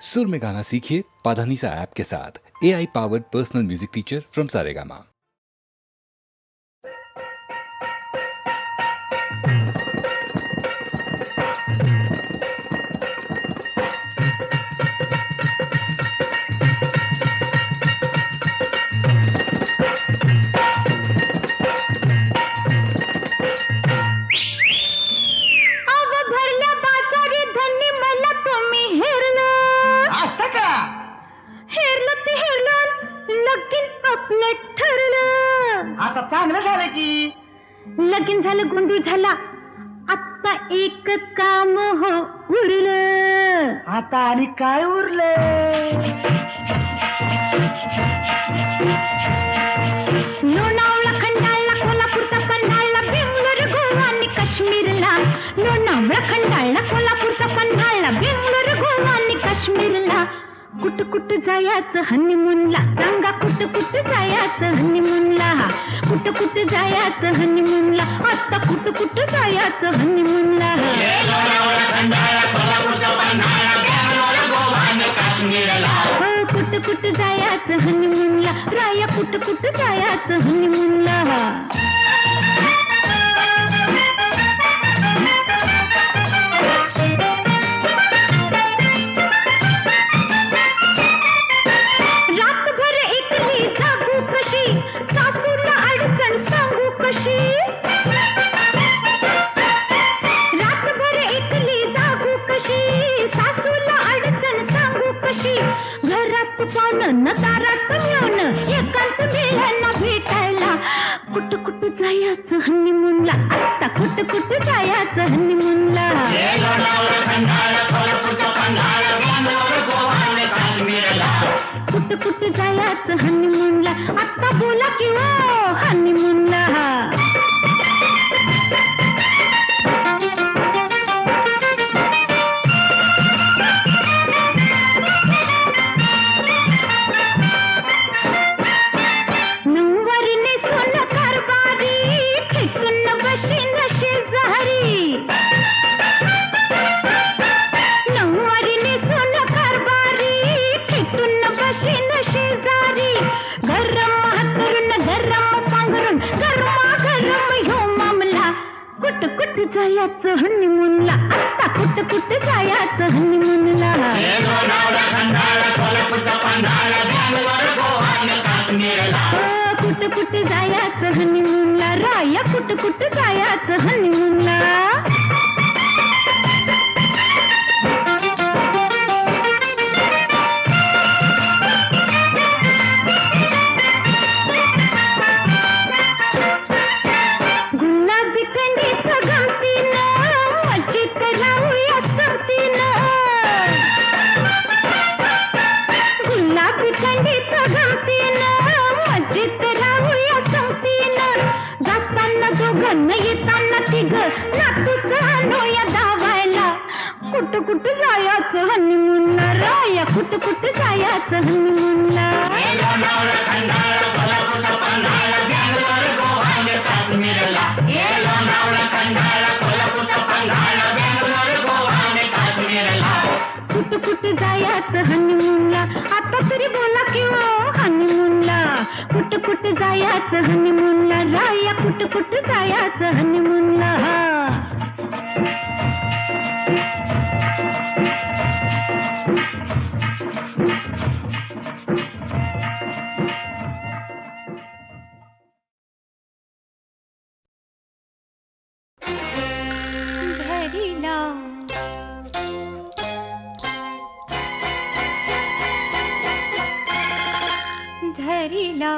सुर में गाना सीखिए पाधानीसा ऐप के साथ। AI powered personal music teacher from Saregama. आता चांगलं झालं की लगीन झालं, गोंधळ झाला, आता एक काम हो उरलं. आता आणि काय उरलं? लोणावळा, खंडाळा, कोल्हापूरचा पन्हाळा, बेंगलोर, गोवा आणि काश्मीरला. लोणावळा, खंडाळा, कोल्हापूरचा पन्हाळा, बेंगलोर, गोवा आणि काश्मीरला. कुठ कुठ जायचं हनीमूनला, सांगा कुठ कुठ जायचं हनीमूनला. कुठ कुठ जायचं हनीमूनला, आता कुठ कुठ जायचं हनीमूनला. कुठ कुठ जायचं हनीमूनला, राया कुठ कुठ जायचं हनीमूनला. सासूला अडचण सांगू कशी, रातभर एकली जागू कशी. सासूला अडचण सांगू कशी, घरात पाहुणं न दारात येऊन एकांत मिळाला भेटायला. कुठ कुठ जायचं हनीमूनला, आता कुठ कुठ जायचं हनीमूनला. कुठ कुठ जायचं हनीमूनला, आता बोला की हो हनीमूनला. नऊवारीने सोनं कारभारी, फेकून बशीन शेजारी. नऊवारीने सोनं कारभारी, फेकून बशीन शेजारी. गरम हातरून गरम पांघरून गरमा गरम ह्यो मामला. कुठ कुठ जायचं हनीमूनला, आता कुठ कुठ जायचं हनीमूनला. कुठ कुठ जायचं हनीमूनला, राया कुठ कुठ जायचं हनीमूनला. गुलाबी थंडीत गमतीनं मजेत राहूया संगतीनं. गुलाबी थंडीत गमतीनं मजेत राहूया संगतीनं. जाताना दोघं येताना तिघं, नातूचं आणूया धावायला. कुठ कुठ जायचं हनीमूनला, राया कुठ कुठ जायचं हनीमूनला. कुठ कुठ जायचं हनीमूनला, आता तरी बोला की हो हनीमूनला. कुठ कुठ जायचं हनीमूनला, राया कुठ कुठ जायचं हनीमूनला. धरिला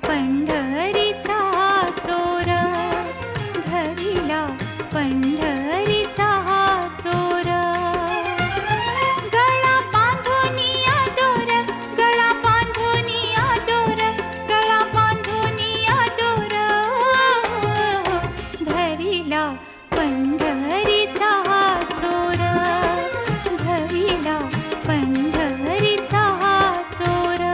पंढरीचा चोर, धरिला पंढरीचा चोर. गळा बांधोनिया दोर, गळा बांधोनिया दोर, गळा बांधोनिया दोर. धरिला पंढरीचा चोर, धरिला पंढरीचा चोर.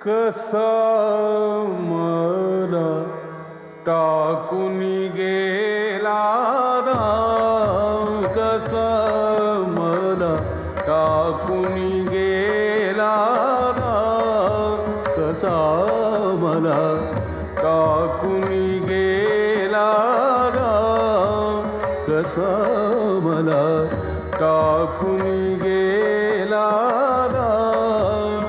कसा मला टाकून गेला राम, कसा मला टाकून गेला राम, कसा मला टाकून गेला राम, कसा मला टाकून गेला राम.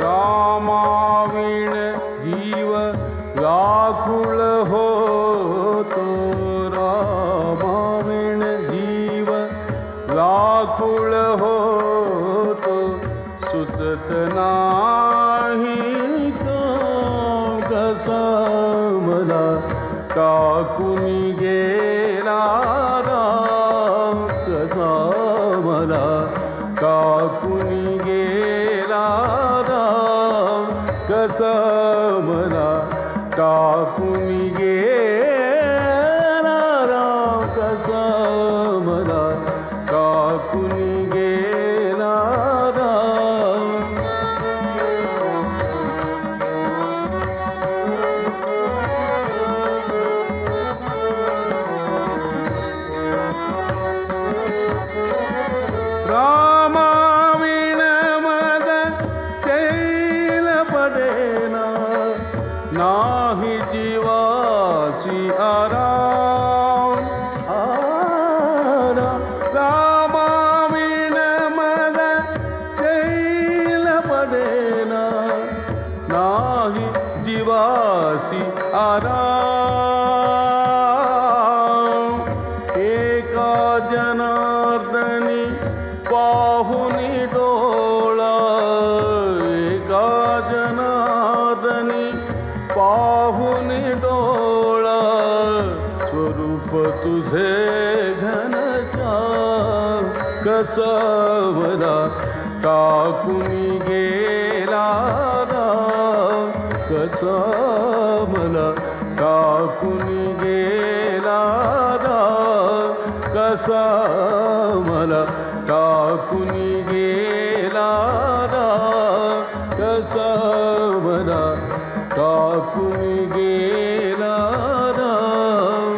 रामाविण जीव व्याकुळ होतो, रामाविण जीव व्याकुळ होतो, सुचत नाही काम, कसा मला टाकून गेला राम, कसा मला टाकून गेला राम, कसा मला टाकून गेला राम, कसा मला टाकून गेला राम. रामाविण मद चैल पडेना, नाही जीवासी आराम, आराम. रामाविण मद चैल पडेना, नाही जीवासी आराम. एका जनार्दनी पाहुनी डोळा, एका जनार्दनी पाहुनी डोळा, स्वरूप तुझे घनश्याम, कसा मला टाकून गेला राम, कसा मला टाकून गेला राम, कसा मला टाकून गेला राम, कसा मला टाकून गेला राम.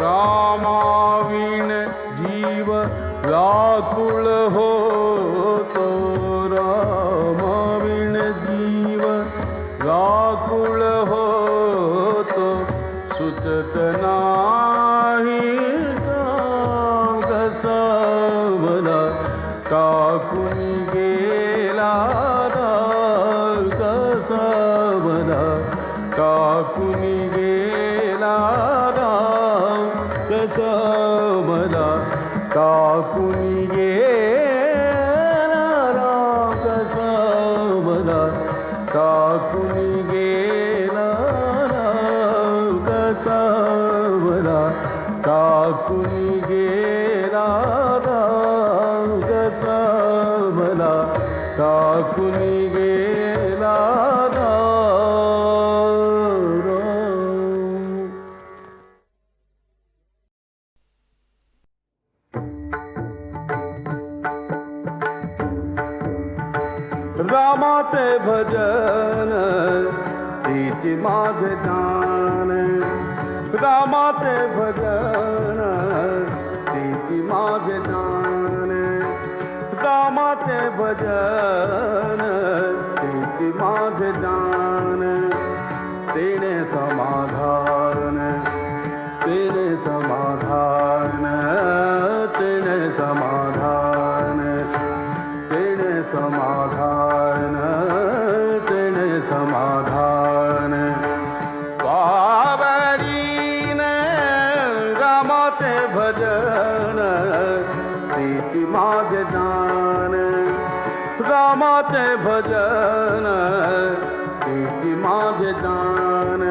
रामाविण जीव व्याकुळ होतो, रामाविण जीव व्याकुळ होतो, सुचत नाही काम, कसा मला टाकून गेला राम, कसा मला टाकून गेला राम, कसा मला टाकून गेला राम, कसा मला टाकून गेला राम, कसा मला टाकून गेला राम, कसा मला टाकून गेला राम. रामाचे भजन तिची माझे जान, रामाचे भजन तिची माझे जान, रामाचे भजन तिची माझे जान. तेने समाधान, तेने समाधान, तेने समाधान, तेने समाधान, तेने समाधान. बाबरीन रामाचे भजन तिची माझे जान, रामाचे भजन तिची माझे जान.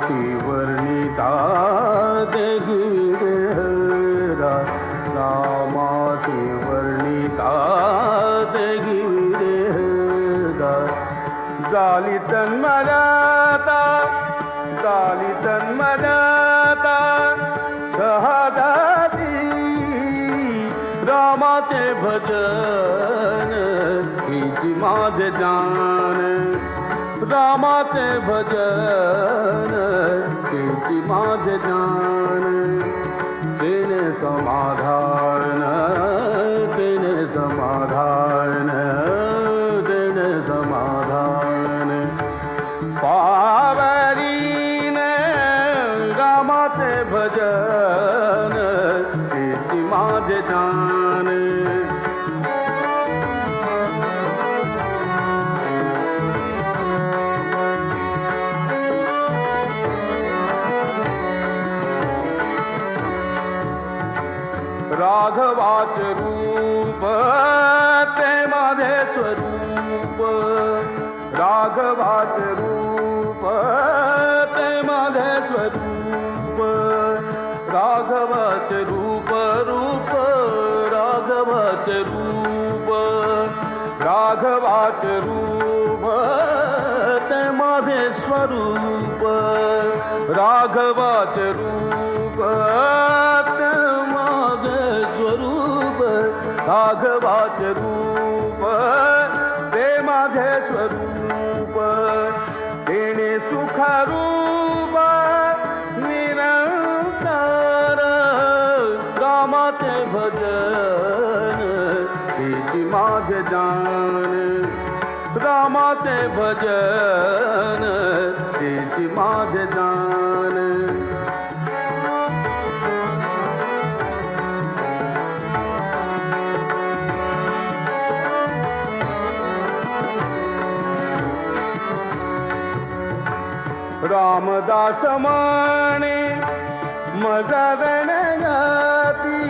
रामाची वर्णिता देगिरा रामाची वर्णिता देगिरा झाली तन्मयता झाली तन्मयता शहादाती रामाचे भजन हीची माझे जान रामाचे भजन हीची माझे जान तेने समाधान तेने समाधान तेने समाधान पावरीने रामाचे भजन हीची माझे जान राघवाचे रूप ते माझे स्वरूप राघवाचे रूप ते माझे स्वरूप राघवाचे रूप रूप राघवाचे रूप राघवाचे रूप ते माझे स्वरूप राघवाचे रूप ते माझे स्वरूप राघवाचे रूप ते माझे स्वरूप तेने सुखरूप निरंतर रामाचे भजन हीची माझे जान रामाचे भजन हीची माझे जान रामदास माने मजरण जाती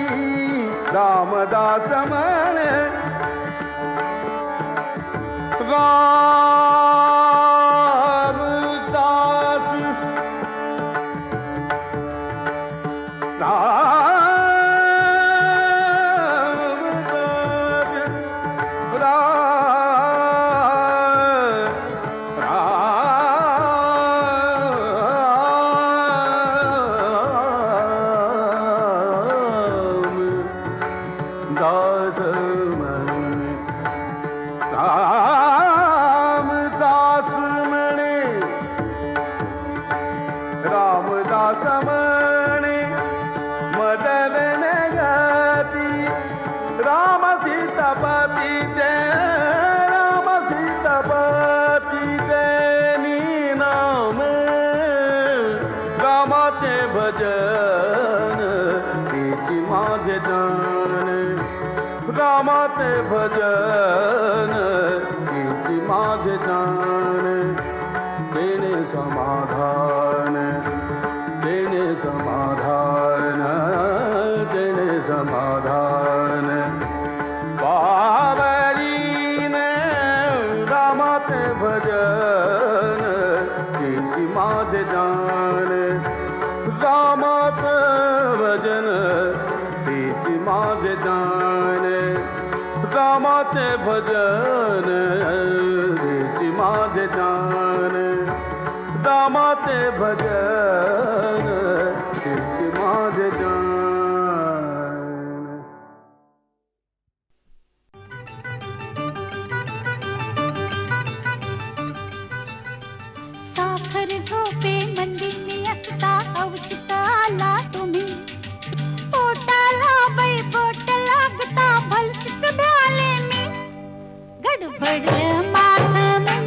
रामदास माने रामदास रामदास म्हणे मदन गती राम सीतापती ते राम सीतापती ते नाम रामाचे भजन हीची माझे जान रामाचे भजन हीची माझे जान तेने समाधान तेने समाधान तेने समाधान पावरीने रामाचे भजन हीची माझे जान रामाचे भजन हीची माझे जान रामाचे भजन हीची माझे जान रामाचे भजन हीची माझे जान साखर झोपे मंदिनी असता अवचित आला तुम्ही पोटाला बाई बोट लागता भलतीच भ्याले मी गडबडलं माझं मन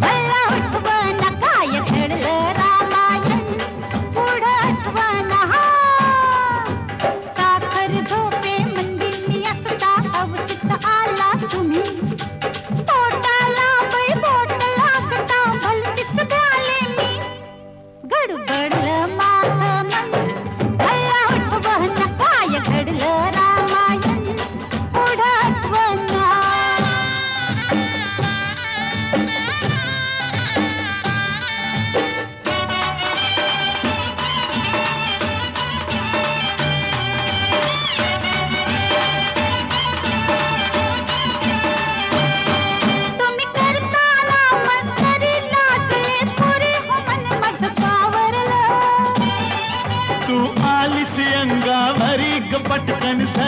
मला उठवण काय घडलं रामायण पुढं आठवण हा साखर झोपे मंदिनी असता अवचित आला तुम्ही पोटाला बाई बोट लागता भलतीच भ्याले मी गडबडलं माझं मन मला उठवण काय घडलं रामायण पुढं आठवण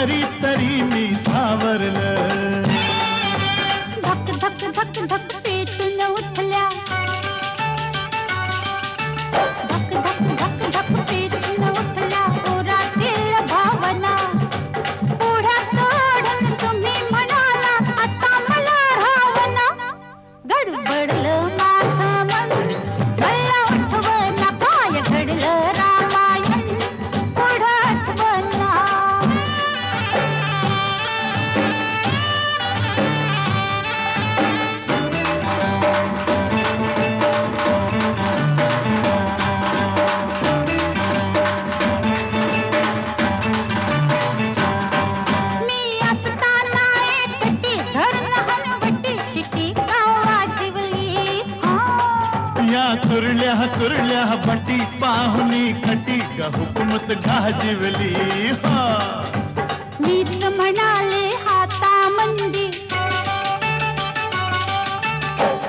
सरी तरी मी सावरलं. धक धक धक धक पेटून उठल्या, धक धक धक धक पेटून उठल्या पोरातील भावना. पुढ्यात ओढून तुम्ही म्हणाला आता मला रावना. गडबडलं माझं मन मला आठवना काय घडलं रामायण पुढं आठवना. मी असताना एकटी धरून हलवटी शिटी गावा ठेवली. या कुरल्या बटी पाहुणी खटी ग हुकूमत गाजवली. मीच म्हणाले हातामंदी,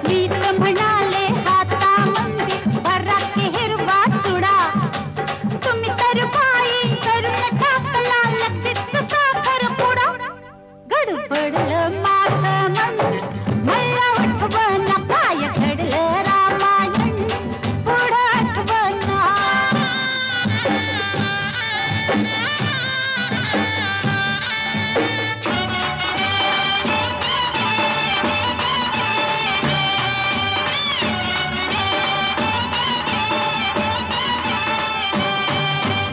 मीच म्हणाले हातामंदी बरा की हिरवा चुडा. तुम्ही तर बाई करून टाकला लगेच साखर पुडा. गडबडलं माझं मन मला आठवना काय घडलं रामायण पुढं आठवना.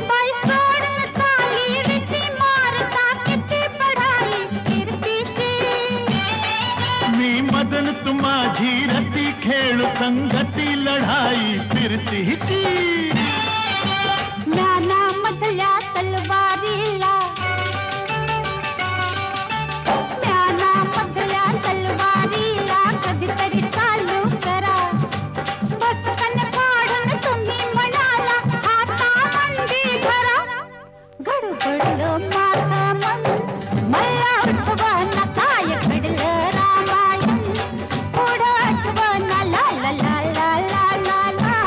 बाई सोडून चाली रीती मारता किती बढाई कीर्तीची. मी मदन तू माझी रती खेळ संगती लढाई फिरतीची. ज्ञानामधल्या तलवारीला, ज्ञानामधल्या तलवारीला कधीतरी चालू करा. बसकन काढून तुम्ही म्हणाला हातामंदी धरा. गडबडलं माझं मन मला आठवना काय घडलं रामायण पुढं आठवना. ला ला ला ला ला ला ला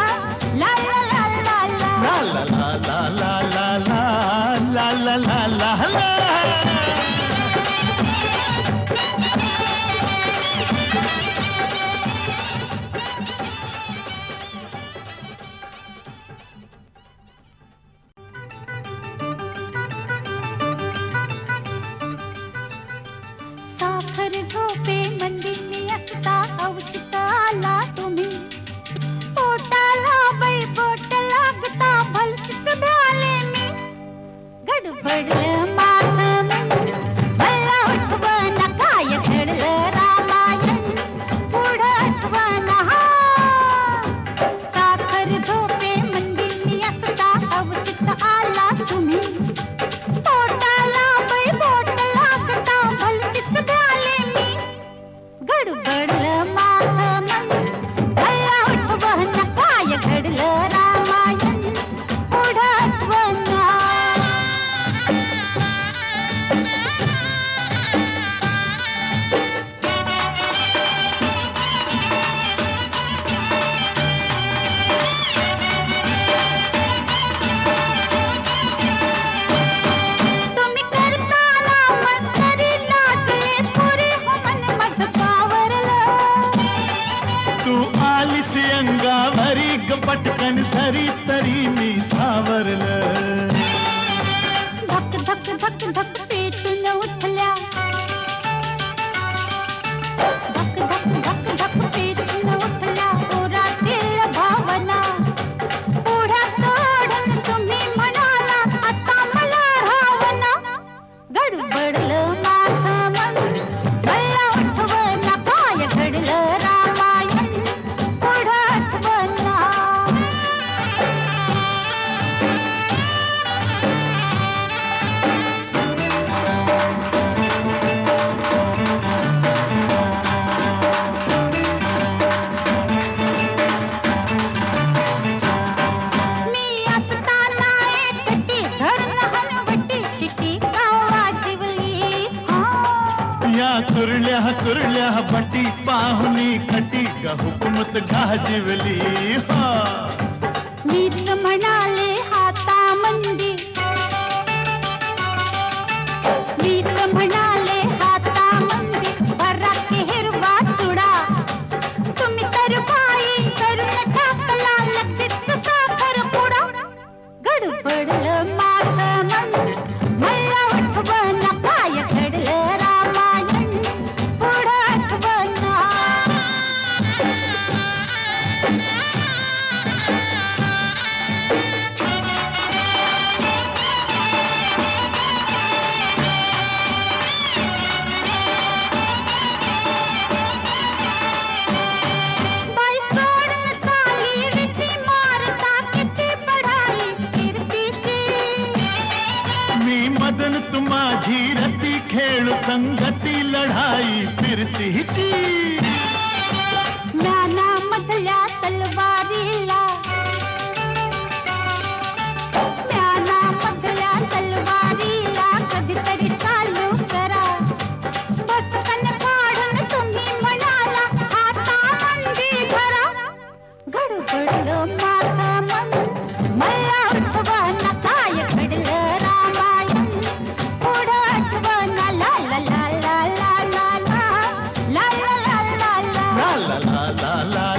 ला ला ला ला ला. ला ला ला ला ला ला ला ला ला ला. साखर झोपे मंदी मी असता अवचित आला तुम्ही. पोटाला बाई बोट लागता भलतीच भ्याले मी. गडबडलं माझं मन मला आठवना काय घडलं रामायण पुढं आठवना. साखर झोपे मंदी मी असता अवचित आला तुम्ही. पोटाला बाई बोट लागता भलतीच भ्याले मी. गडबडलं माझं मन मला आठवना काय घडलं रामायण पुढं आठवना. तुम्ही करताना मस्करी लाजले पुरी हो मन माझं पावरलं. तू आलीस अंगावरी ग पटकन सरी तरी मी सावरलं. धक धक धक धक पेटून उठल्या, धक धक धक धक पेटून उठल्या पोरातील भावना. पुढ्यात ओढून तुम्ही म्हणाला आता मला रावना. गडबडलं माझं मन मला आठवना काय घडलं रामायण पुढं आठवना. मी असताना एकटी धरून हलवटी शिटी गावा ठेवली. या कुरल्या बटी पाहुणी खटी ग हुकूमत गाजवली. मीच म्हणाले हातामंदी, माझी रती खेळू संगती लढाई फिरतीची ज्ञानामधल्या तलवारीला कधीतरी चालू करा बसकन काढून तुम्ही म्हणाला आता मंदी धरा गडबडलं माझं मन मला आठवण काय घडलं रामायण पुढं आठवण ला ला ला ला ला ला ला ला ला ला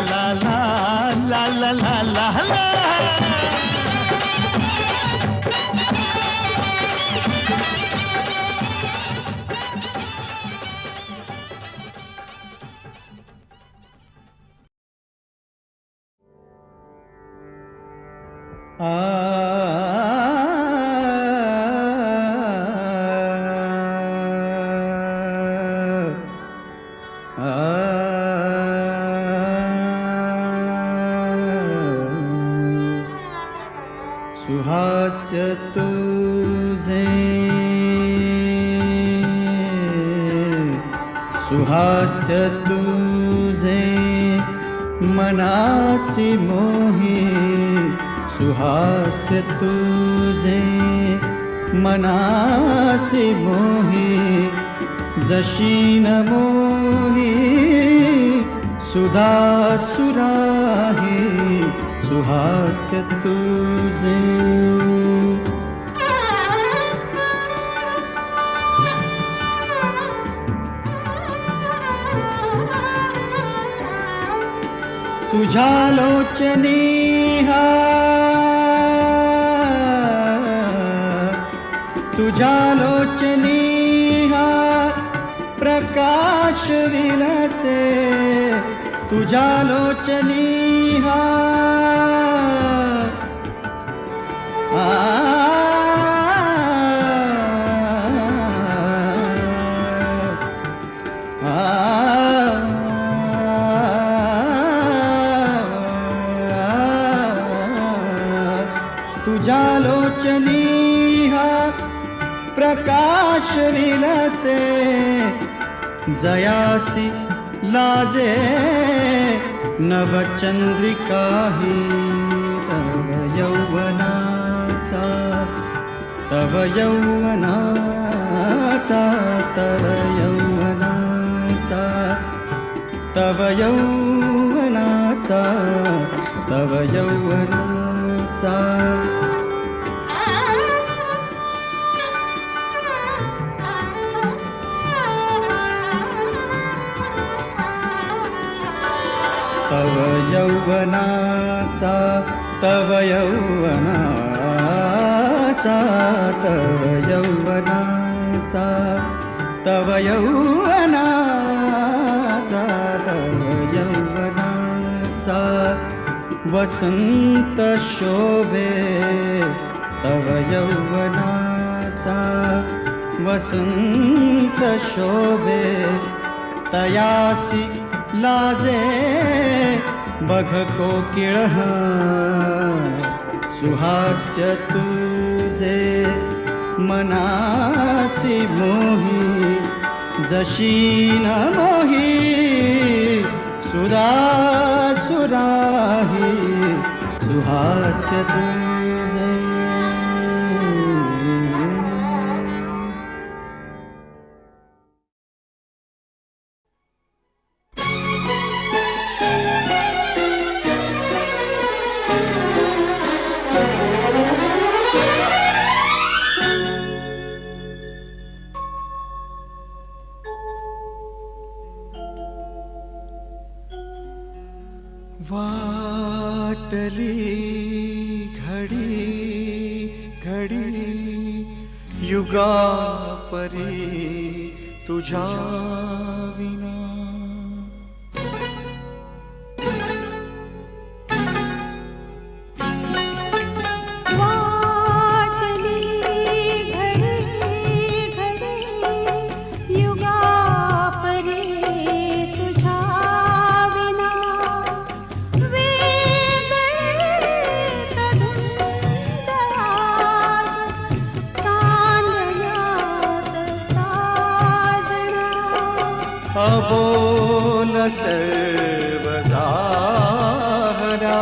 ला ला ला ला ला सुहास्य तुझे सुहास्य तुझे मनासी मोही सुहास्य तुझे मनासी मोही जशी न मोही सुधा सुराही सुहास्य तुझे तुझ्या लोचनी तुझ्या लोचनी प्रकाश विलसे तुझ्या लोचनी तुझ्या लोचनी प्रकाश विलसे जयासी लाजे नवचंद्रिका ही तव यौवनाचा तव यौवनाचा तव यौवनाचा तव यौवनाचा तव यौवनाचा तव यौवनाचा तव यौवनाचा तव यौवनाचा तव यौवनाचा तव यौवनाचा वसंत शोभे तव यौवनाचा वसंत शोभे तयासी लाजे बघ कोकिळ सुहास्य तुझे मनासी मोही जशी न मोही सुधा सुराही सुहास्य तुझे वाटली घडी घडी युगा परी तुझ्या विना चांदण्यात अबोल सर्व झाला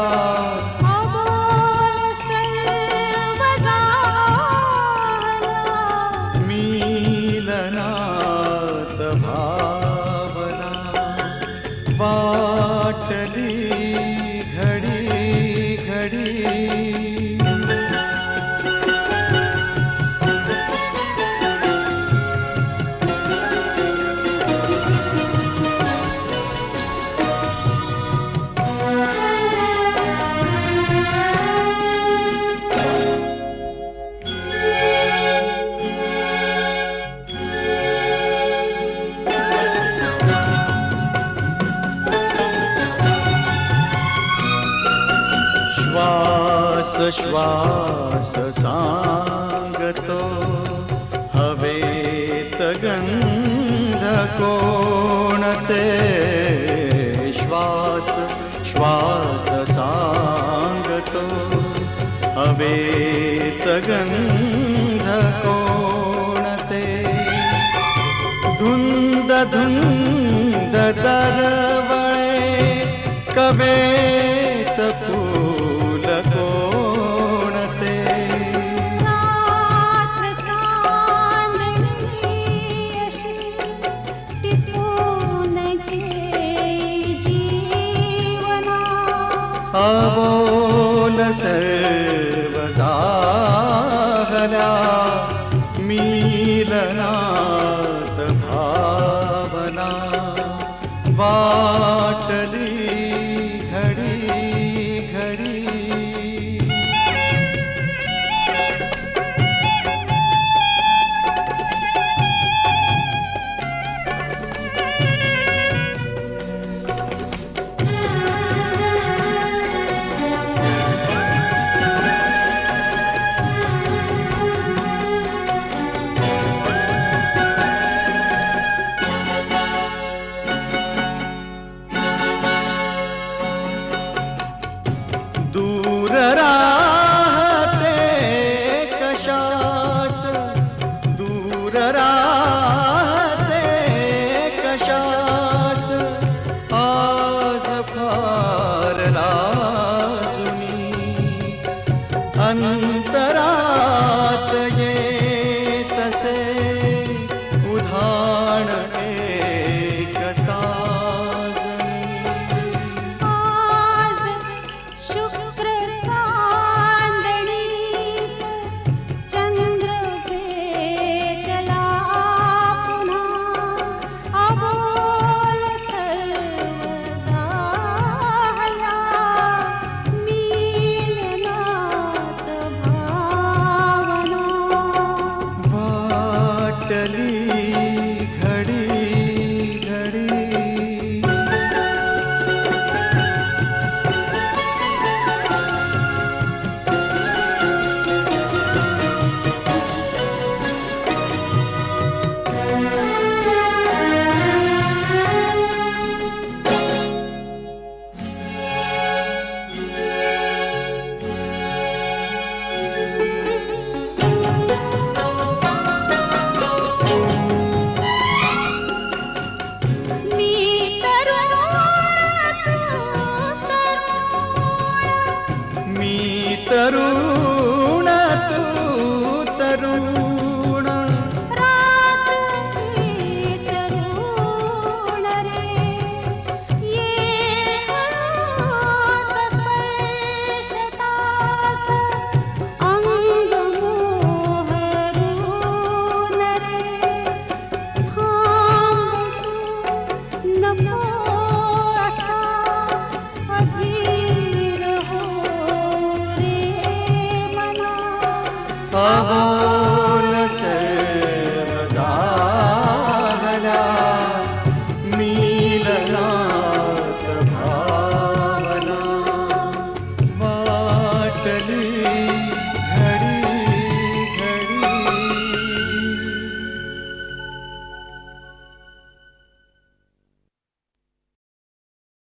मिलनात भावना वाटली घडी घडी श्वास श्वास सांगतो हवेत गंध कोणते श्वास श्वास सांगतो हवेत गंध कोणते धुंद धुंद दरवळे कवेत फूल कोणते रात्र चांदणी अशी टिपून घेई जीवना अबोल सर्व झाला मिलनात भावना वाटली घडी घडी दूर राहते कशास दूर राहते कशास आज फार लाजुनी अंतरात येतसे उधाण एक साजणी आज शुक्र चांदणीस चंद्र भेटला पुन्हा अबोल सर्व झाला मिलनात भावना वाटली घडी घडी मी तरुण तू तरुण रात्री तरुण रे ये हळूच स्पर्शताच अंग मोहरून रे थांब तू नको असा अधीर हो रे मना अबोल